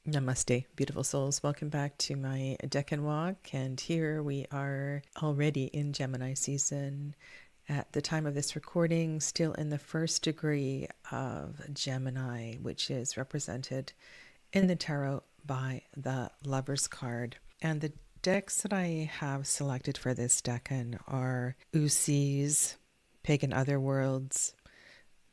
Namaste, beautiful souls. Welcome back to my Decan walk. And here we are already in Gemini season. At the time of this recording, still in the first degree of Gemini, which is represented in the tarot by the Lover's card. And the decks that I have selected for this decan are Usi's Pagan Otherworlds,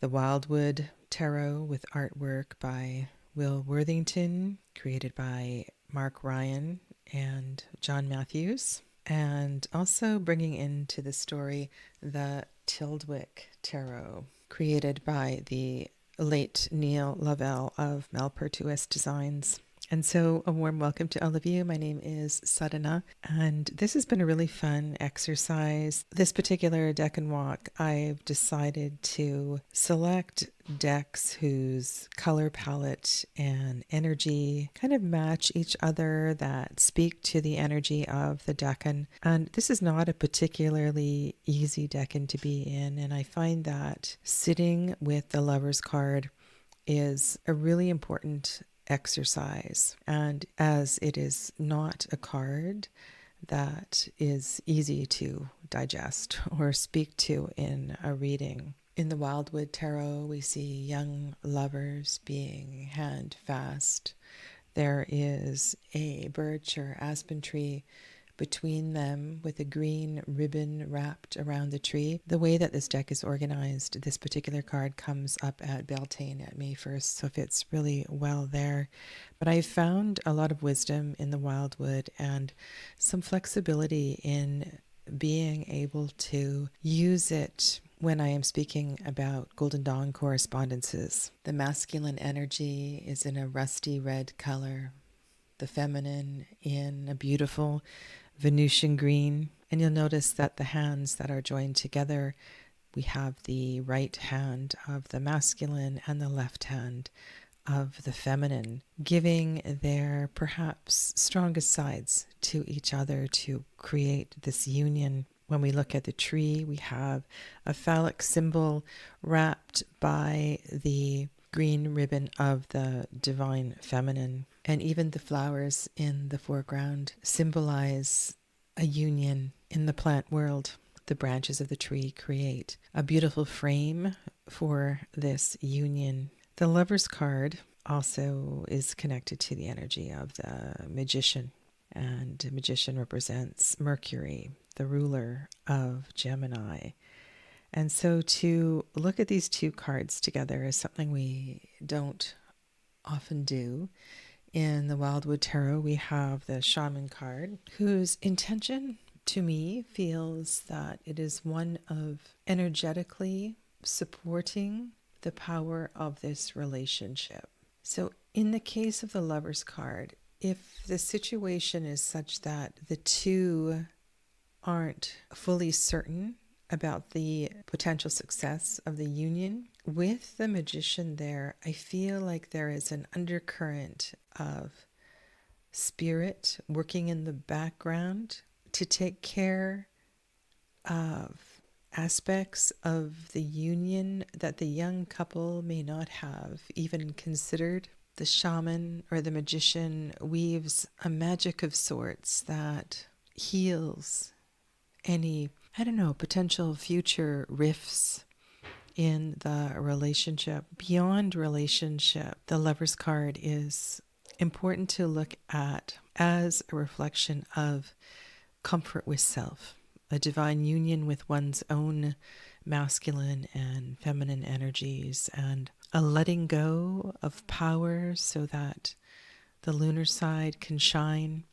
the Wildwood Tarot with artwork by Will Worthington, created by Mark Ryan and John Matthews, and also bringing into the story the Tildwick Tarot, created by the late Neil Lavelle of Malpertuis Designs. And so a warm welcome to all of you. My name is Sadhana, and this has been a really fun exercise. This particular decan walk, I've decided to select decks whose color palette and energy kind of match each other, that speak to the energy of the decan. And this is not a particularly easy decan to be in, and I find that sitting with the Lover's card is a really important exercise. And as it is not a card that is easy to digest or speak to in a reading. In the Wildwood Tarot, we see young lovers being hand fast. There is a birch or aspen tree between them with a green ribbon wrapped around the tree. The way that this deck is organized, this particular card comes up at Beltane at May 1st, so it fits really well there. But I found a lot of wisdom in the Wildwood and some flexibility in being able to use it when I am speaking about Golden Dawn correspondences. The masculine energy is in a rusty red color, the feminine in a beautiful Venusian green. And you'll notice that the hands that are joined together, we have the right hand of the masculine and the left hand of the feminine, giving their perhaps strongest sides to each other to create this union. When we look at the tree, we have a phallic symbol wrapped by the green ribbon of the divine feminine. And even the flowers in the foreground symbolize a union in the plant world. The branches of the tree create a beautiful frame for this union. The Lover's card also is connected to the energy of the Magician. And the Magician represents Mercury, the ruler of Gemini. And so to look at these two cards together is something we don't often do. In the Wildwood Tarot, we have the Shaman card, whose intention to me feels that it is one of energetically supporting the power of this relationship. So in the case of the Lover's card, if the situation is such that the two aren't fully certain about the potential success of the union, with the Magician there, I feel like there is an undercurrent of spirit working in the background to take care of aspects of the union that the young couple may not have even considered. The shaman or the magician weaves a magic of sorts that heals any, potential future rifts in the relationship. Beyond relationship, the Lover's card is important to look at as a reflection of comfort with self, a divine union with one's own masculine and feminine energies, and a letting go of power so that the lunar side can shine,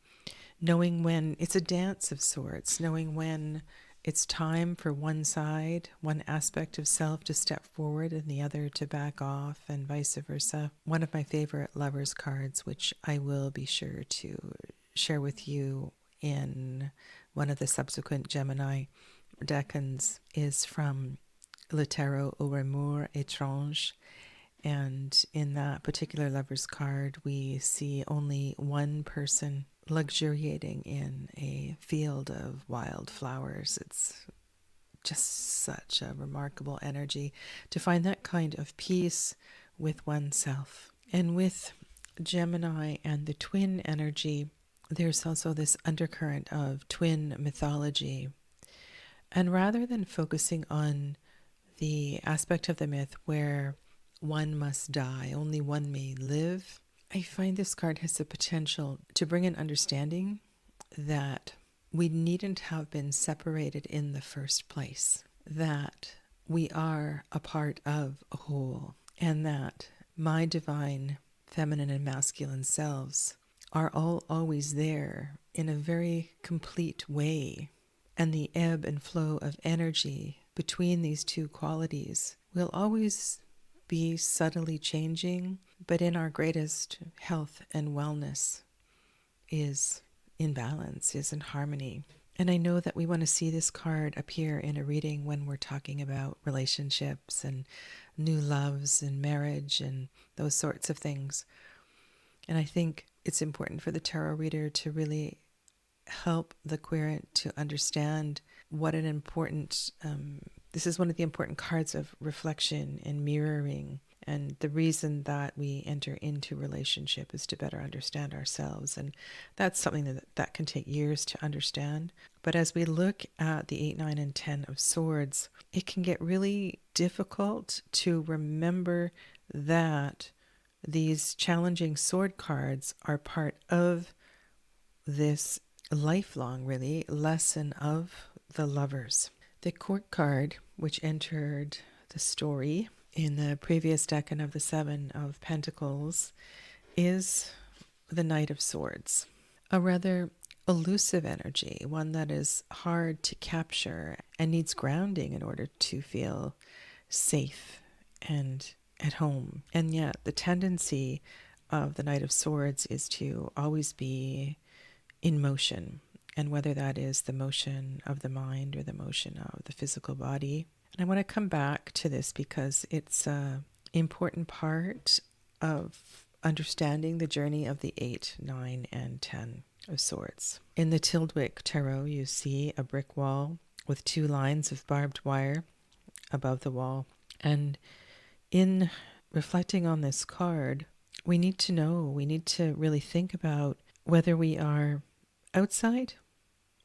knowing when it's a dance of sorts, knowing when it's time for one side, one aspect of self to step forward and the other to back off, and vice versa. One of my favorite Lover's cards, which I will be sure to share with you in one of the subsequent Gemini decans, is from Le Tarot au Amour Étrange. And in that particular Lover's card, we see only one person luxuriating in a field of wild flowers. It's just such a remarkable energy to find that kind of peace with oneself. And with Gemini and the twin energy, there's also this undercurrent of twin mythology. And rather than focusing on the aspect of the myth where one must die, only one may live, I find this card has the potential to bring an understanding that we needn't have been separated in the first place, that we are a part of a whole, and that my divine feminine and masculine selves are all always there in a very complete way. And the ebb and flow of energy between these two qualities will always be subtly changing, but in our greatest health and wellness is in balance, is in harmony. And I know that we want to see this card appear in a reading when we're talking about relationships and new loves and marriage and those sorts of things. And I think it's important for the tarot reader to really help the querent to understand what an important, this is one of the important cards of reflection and mirroring. And the reason that we enter into relationship is to better understand ourselves. And that's something that can take years to understand. But as we look at the 8, 9, and 10 of swords, it can get really difficult to remember that these challenging sword cards are part of this lifelong, really, lesson of the lovers. The court card, which entered the story in the previous decan of the 7 of Pentacles, is the Knight of Swords. A rather elusive energy, one that is hard to capture and needs grounding in order to feel safe and at home. And yet the tendency of the Knight of Swords is to always be in motion, and whether that is the motion of the mind or the motion of the physical body. And I want to come back to this because it's an important part of understanding the journey of the 8, 9, and 10 of swords. In the Tildwick Tarot, you see a brick wall with 2 lines of barbed wire above the wall. And in reflecting on this card, we need to really think about whether we are outside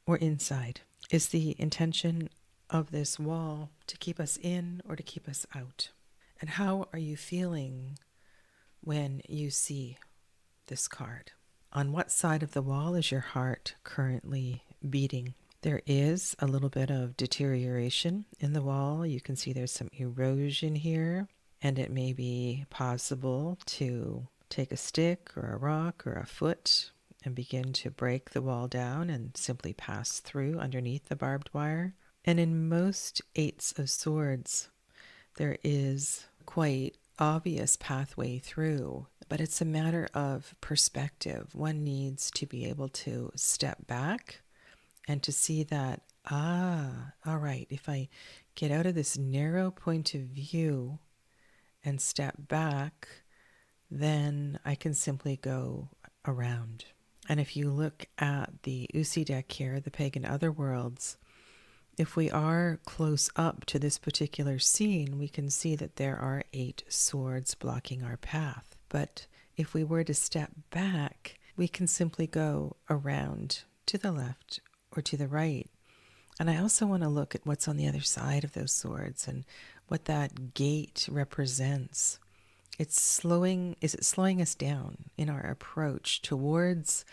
or inside. Is the intention of this wall to keep us in or to keep us out? And how are you feeling when you see this card? On what side of the wall is your heart currently beating? There is a little bit of deterioration in the wall. You can see there's some erosion here, and it may be possible to take a stick or a rock or a foot and begin to break the wall down and simply pass through underneath the barbed wire. And in most 8s of swords, there is quite obvious pathway through, but it's a matter of perspective. One needs to be able to step back and to see that, all right, if I get out of this narrow point of view and step back, then I can simply go around. And if you look at the Usi deck here, the Pagan Otherworlds, if we are close up to this particular scene, we can see that there are 8 swords blocking our path. But if we were to step back, we can simply go around to the left or to the right. And I also want to look at what's on the other side of those swords and what that gate represents. Is it slowing us down in our approach towards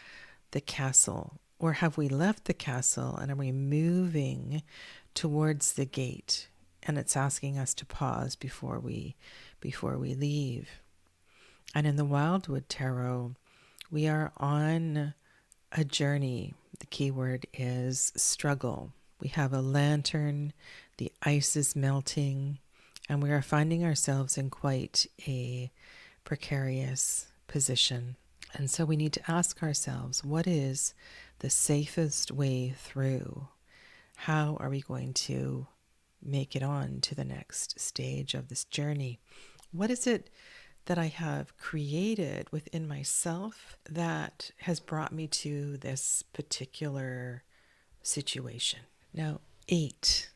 the castle? Or have we left the castle and are we moving towards the gate? And it's asking us to pause before we leave. And in the Wildwood Tarot, we are on a journey. The key word is struggle. We have a lantern, the ice is melting, and we are finding ourselves in quite a precarious position. And so we need to ask ourselves, what is the safest way through? How are we going to make it on to the next stage of this journey? What is it that I have created within myself that has brought me to this particular situation? Now, 8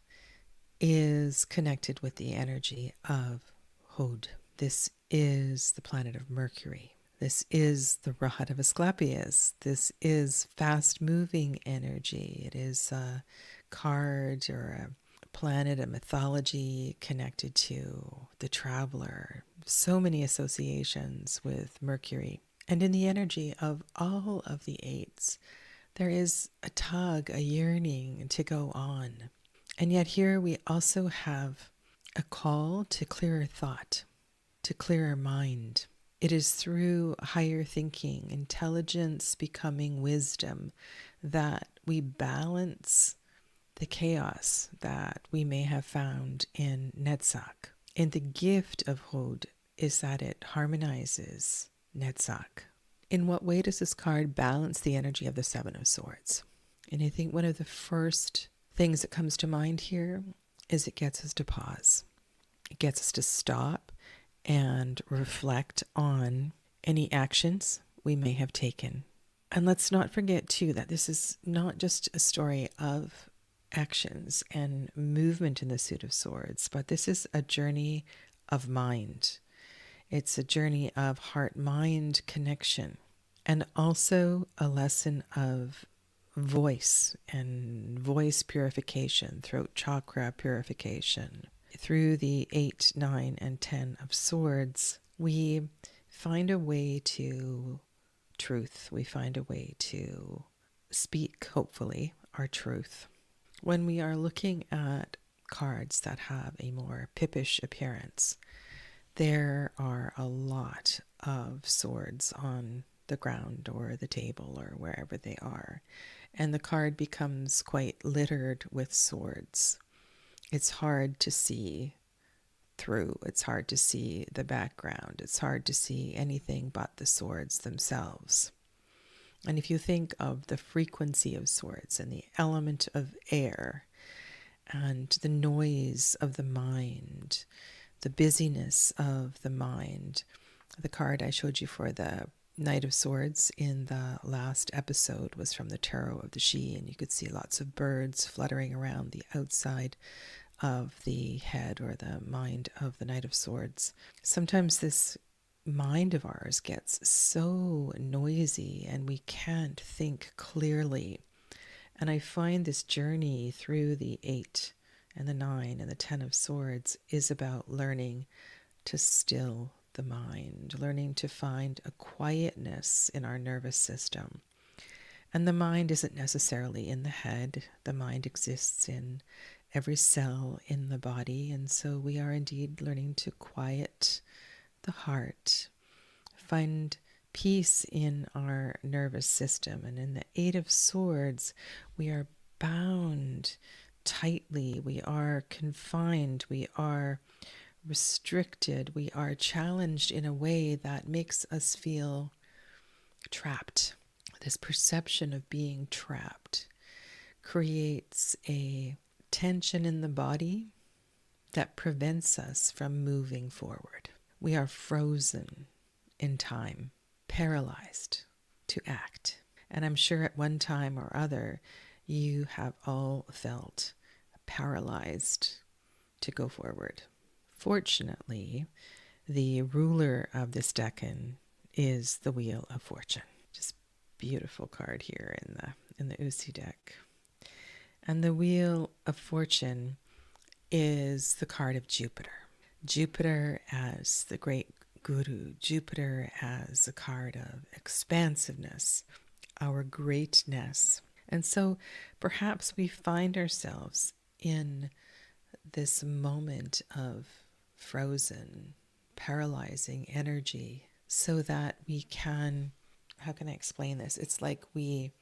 is connected with the energy of Hod. This is the planet of Mercury. This is the Rod of Asclepius. This is fast-moving energy. It is a card or a planet, a mythology connected to the traveler. So many associations with Mercury. And in the energy of all of the eights, there is a tug, a yearning to go on. And yet here we also have a call to clearer thought, to clearer mind. It is through higher thinking, intelligence becoming wisdom, that we balance the chaos that we may have found in Netzach. And the gift of Hod is that it harmonizes Netzach. In what way does this card balance the energy of the Seven of Swords? And I think one of the first things that comes to mind here is it gets us to pause. It gets us to stop and reflect on any actions we may have taken. And let's not forget, too, that this is not just a story of actions and movement in the Suit of Swords, but this is a journey of mind. It's a journey of heart-mind connection, and also a lesson of voice and voice purification, throat chakra purification. Through the 8, 9, and 10 of Swords, we find a way to truth. We find a way to speak, hopefully, our truth. When we are looking at cards that have a more pippish appearance, there are a lot of swords on the ground or the table or wherever they are, and the card becomes quite littered with swords. It's hard to see through. It's hard to see the background. It's hard to see anything but the swords themselves. And if you think of the frequency of swords and the element of air and the noise of the mind, the busyness of the mind, the card I showed you for the Knight of Swords in the last episode was from the Tarot of the She, and you could see lots of birds fluttering around the outside of the head or the mind of the Knight of Swords. Sometimes this mind of ours gets so noisy and we can't think clearly. And I find this journey through the 8 and the 9 and the 10 of Swords is about learning to still the mind, learning to find a quietness in our nervous system. And the mind isn't necessarily in the head. The mind exists in every cell in the body. And so we are indeed learning to quiet the heart, find peace in our nervous system. And in the 8 of Swords, we are bound tightly, we are confined, we are restricted, we are challenged in a way that makes us feel trapped. This perception of being trapped creates a tension in the body that prevents us from moving forward. We are frozen in time, paralyzed to act. And I'm sure at one time or other, you have all felt paralyzed to go forward. Fortunately, the ruler of this decan is the Wheel of Fortune. Just beautiful card here in the Usi deck. And the Wheel of Fortune is the card of Jupiter. Jupiter as the great guru, Jupiter as a card of expansiveness, our greatness. And so perhaps we find ourselves in this moment of frozen, paralyzing energy so that we can, how can I explain this? It's like we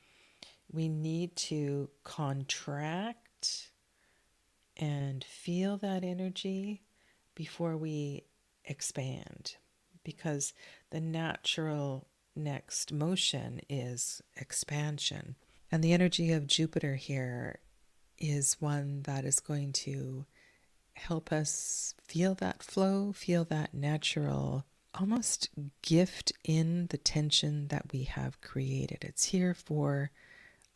need to contract and feel that energy before we expand, because the natural next motion is expansion. And the energy of Jupiter here is one that is going to help us feel that flow, feel that natural, almost gift in the tension that we have created. It's here for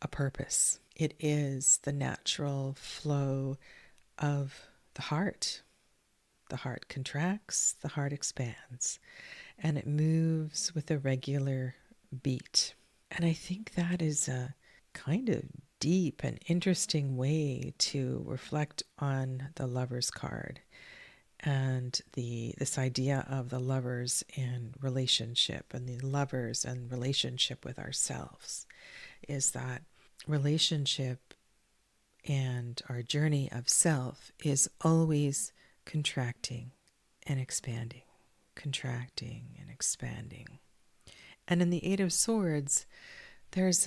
a purpose. It is the natural flow of the heart. The heart contracts, the heart expands. and it moves with a regular beat. And I think that is a kind of deep and interesting way to reflect on the Lover's card and this idea of the lovers and relationship, and the lovers and relationship with ourselves, is that relationship and our journey of self is always contracting and expanding, contracting and expanding. And in the Eight of Swords, there's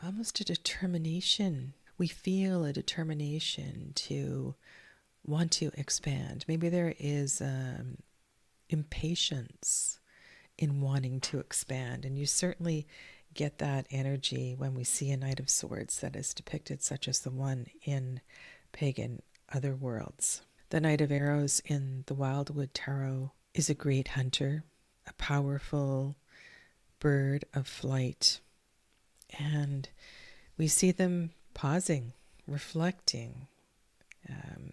almost a determination. We feel a determination to want to expand. Maybe there is impatience in wanting to expand, and you certainly get that energy when we see a Knight of Swords that is depicted, such as the one in pagan other worlds. The Knight of Arrows in the Wildwood Tarot is a great hunter, a powerful bird of flight, and we see them pausing, reflecting,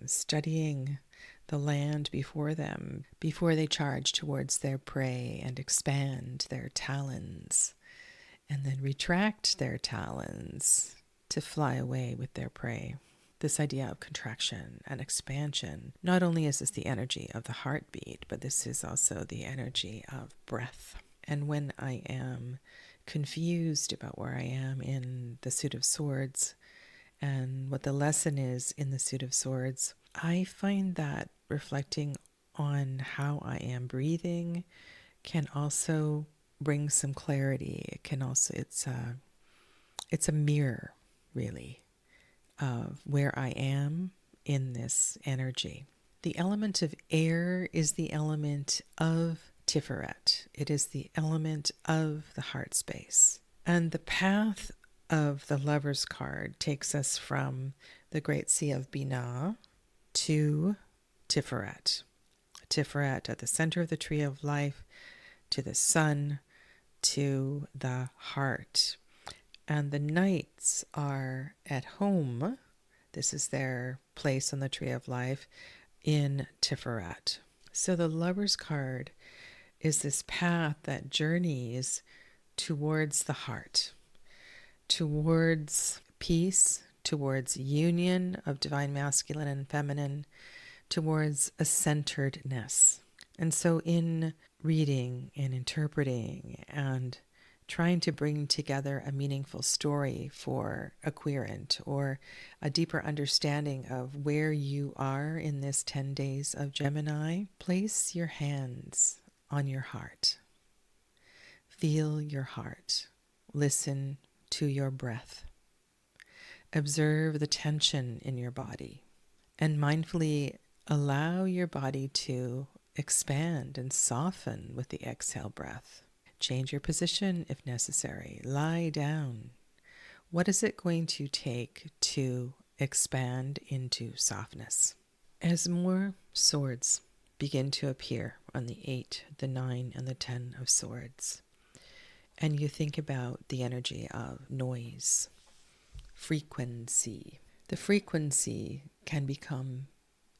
studying the land before them before they charge towards their prey and expand their talons and then retract their talons to fly away with their prey. This idea of contraction and expansion, not only is this the energy of the heartbeat, but this is also the energy of breath. And when I am confused about where I am in the Suit of Swords and what the lesson is in the Suit of Swords, I find that reflecting on how I am breathing can also bring some clarity. It can also, it's a mirror, really, of where I am in this energy. The element of air is the element of Tiferet. It is the element of the heart space. And the path of the Lover's card takes us from the Great Sea of Binah to Tiferet. Tiferet at the center of the Tree of Life, to the sun, to the heart. And the knights are at home. This is their place on the Tree of Life in Tiferet. So the Lover's card is this path that journeys towards the heart, towards peace, towards union of divine masculine and feminine, towards a centeredness. And so in reading and interpreting and trying to bring together a meaningful story for a querent or a deeper understanding of where you are in this 10 days of Gemini, place your hands on your heart. Feel your heart. Listen to your breath. Observe the tension in your body and mindfully allow your body to expand and soften with the exhale breath. Change your position if necessary. Lie down. What is it going to take to expand into softness? As more swords begin to appear on the 8, the 9, and the 10 of swords, and you think about the energy of noise, frequency, the frequency can become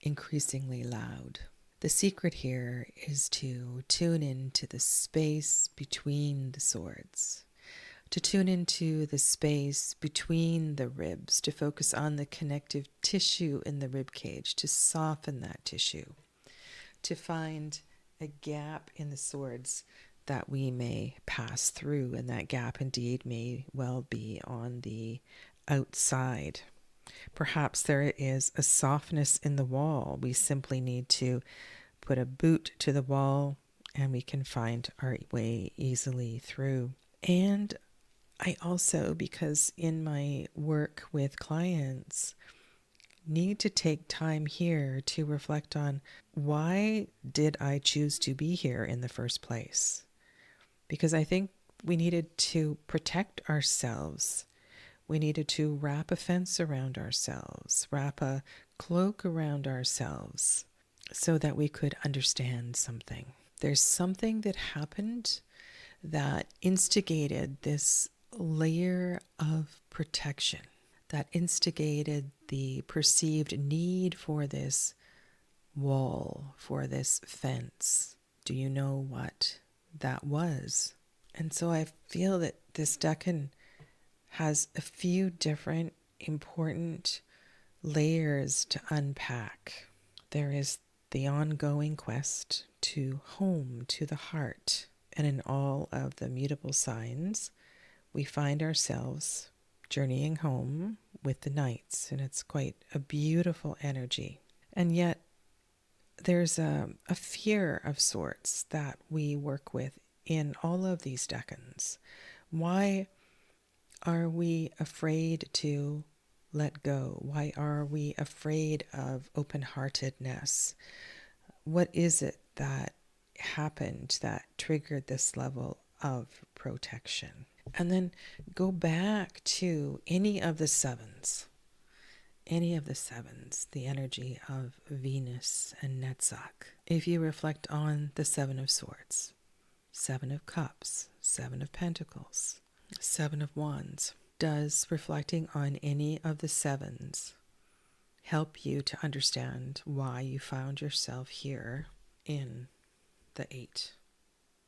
increasingly loud. The secret here is to tune into the space between the swords, to tune into the space between the ribs, to focus on the connective tissue in the rib cage, to soften that tissue, to find a gap in the swords that we may pass through, and that gap indeed may well be on the outside. Perhaps there is a softness in the wall. We simply need to put a boot to the wall and we can find our way easily through. And I also, because in my work with clients, need to take time here to reflect on, why did I choose to be here in the first place? Because I think we needed to protect ourselves. We needed to wrap a fence around ourselves, wrap a cloak around ourselves, so that we could understand something. There's something that happened that instigated this layer of protection, that instigated the perceived need for this wall, for this fence. Do you know what that was. And so I feel that this decan has a few different important layers to unpack. There is the ongoing quest to home, to the heart. And in all of the mutable signs, we find ourselves journeying home with the knights. And it's quite a beautiful energy. And yet, there's a fear of sorts that we work with in all of these decans. Why are we afraid to let go? Why are we afraid of open-heartedness? What is it that happened that triggered this level of protection? And then go back to any of the sevens, the energy of Venus and Netzach. If you reflect on the Seven of Swords, Seven of Cups, Seven of Pentacles, Seven of Wands, does reflecting on any of the sevens help you to understand why you found yourself here in the Eight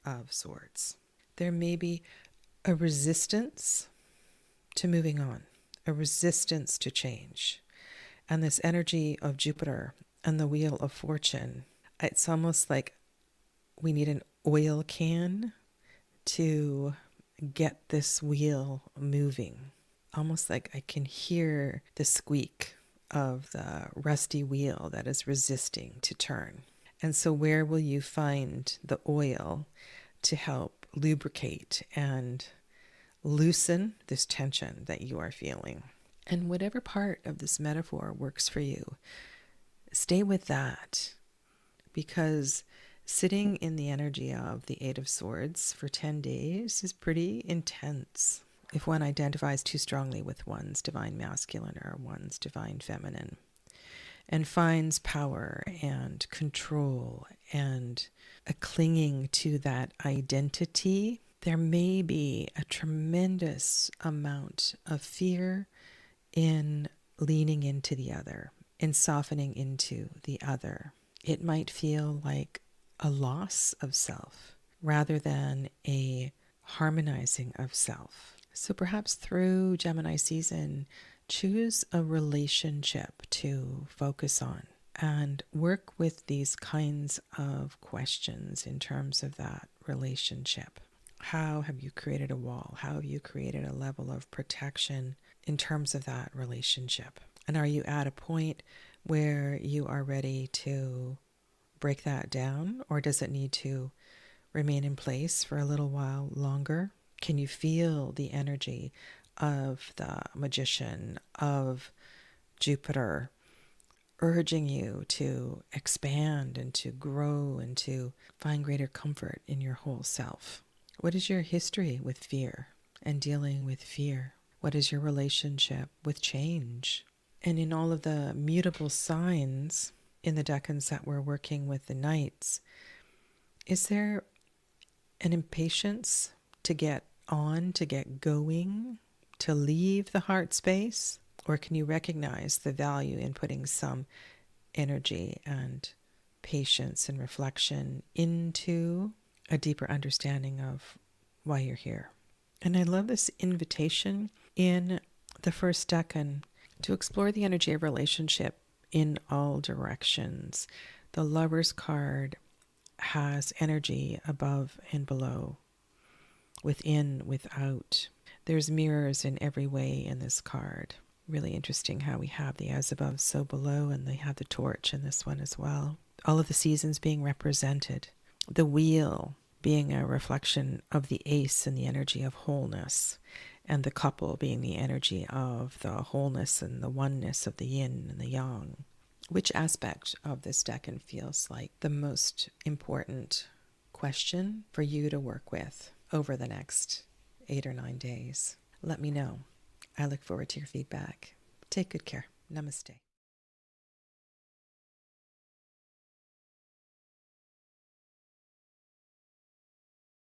of Swords? There may be a resistance to moving on, a resistance to change. And this energy of Jupiter and the Wheel of Fortune, it's almost like we need an oil can to get this wheel moving. Almost like I can hear the squeak of the rusty wheel that is resisting to turn. And so where will you find the oil to help lubricate and loosen this tension that you are feeling? And whatever part of this metaphor works for you, stay with that, because sitting in the energy of the Eight of Swords for 10 days is pretty intense if one identifies too strongly with one's divine masculine or one's divine feminine, and finds power and control and a clinging to that identity. There may be a tremendous amount of fear in leaning into the other, in softening into the other. It might feel like a loss of self rather than a harmonizing of self. So perhaps through Gemini season, choose a relationship to focus on and work with these kinds of questions in terms of that relationship. How have you created a wall? How have you created a level of protection in terms of that relationship? And are you at a point where you are ready to break that down, or does it need to remain in place for a little while longer? Can you feel the energy of the Magician, of Jupiter, urging you to expand and to grow and to find greater comfort in your whole self? What is your history with fear and dealing with fear? What is your relationship with change? And in all of the mutable signs in the decans that we're working with the knights, is there an impatience to get on, to get going, to leave the heart space? Or can you recognize the value in putting some energy and patience and reflection into a deeper understanding of why you're here? And I love this invitation in the first decan to explore the energy of relationship in all directions. The Lover's card has energy above and below, within, without. There's mirrors in every way in this card. Really interesting how we have the as above, so below, and they have the torch in this one as well. All of the seasons being represented. The wheel being a reflection of the ace and the energy of wholeness, and the couple being the energy of the wholeness and the oneness of the yin and the yang. Which aspect of this decan feels like the most important question for you to work with over the next 8 or 9 days? Let me know. I look forward to your feedback. Take good care. Namaste.